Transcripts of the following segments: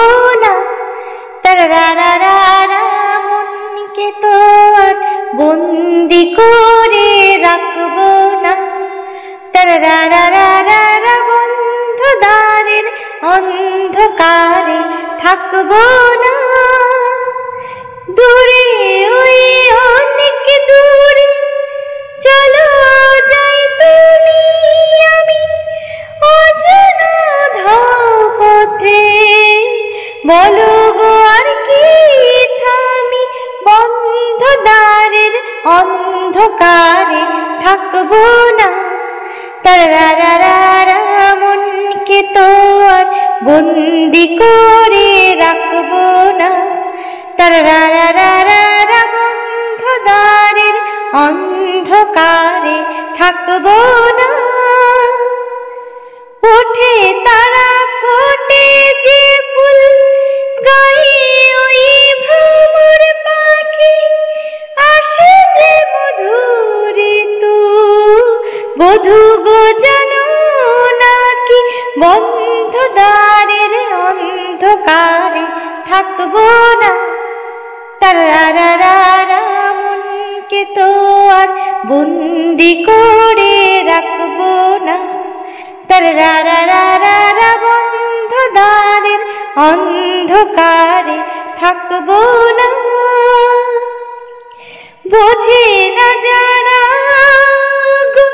থাকবো না। তারারারারা মনকে তো আর বন্দি করে রাখবো না। তারারারারা বন্ধ দ্বারের অন্ধকারে থাকবো না। দূরে ওই অনেক দূরে চলো যাই তুমি আমি অজানা ধাপথে। বলো গো আর কি থামি বন্ধ দ্বারের অন্ধকারে থাকবো না। তারারারারা মনকে তো আর বন্দি করে রাখবো না। তারারারারা বন্ধ দ্বারের অন্ধকারে থাকবো না। ওঠে তারা ফোটে যে ফুল গায়ে ওই ভ্রমর পাখি আসে যে মধুর ঋতু। বধূ গো জানো নাকি বন্ধ দ্বারের অন্ধকারে থাকবো না। তারারারারা মনকে তো আর বন্দি করে রাখবো না। তারারারারা বন্ধ দ্বারের অন্ধকারে থাকবো না। বোঝে না যারা গো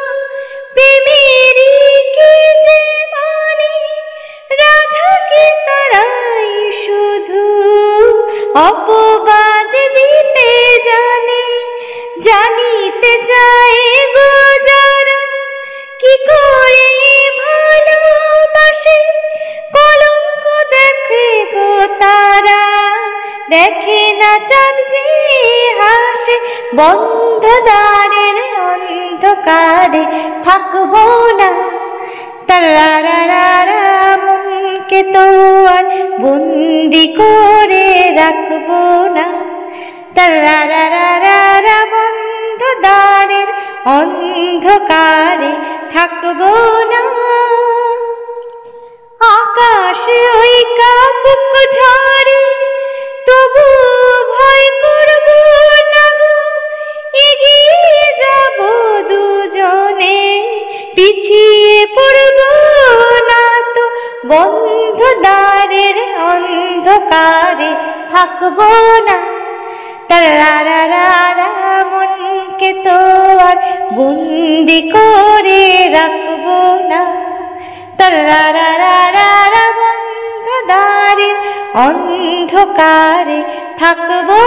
প্রেমেরই কি যে মানে, রাধাকে তারাই শুধু অপবাদ দিতে জানে। জানিতে চায় গো যারা কি করে ভালোবাসে, কলঙ্ক দেখে গো তারা দেখে না চাঁদ যে হাসে। বন্ধ দ্বারের অন্ধকারে থাকবো না। তারারারারা মনকে তো আর বন্দি করে রাখবো না। তারারারারা বন্ধ দ্বারের অন্ধকারে থাকবো না। আকাশে ওই কাপুক ঝরে তবু ভয় করবো না গো। এগিয়ে যাব দুজনে পিছিয়ে পড়বো না তো। বন্ধ দ্বারের অন্ধকারে থাকবো না। তারারারারা মনকে তো আর বন্দি করে রাখবো না। তারারারারা বন্ধ দ্বারের অন্ধকারে থাকবো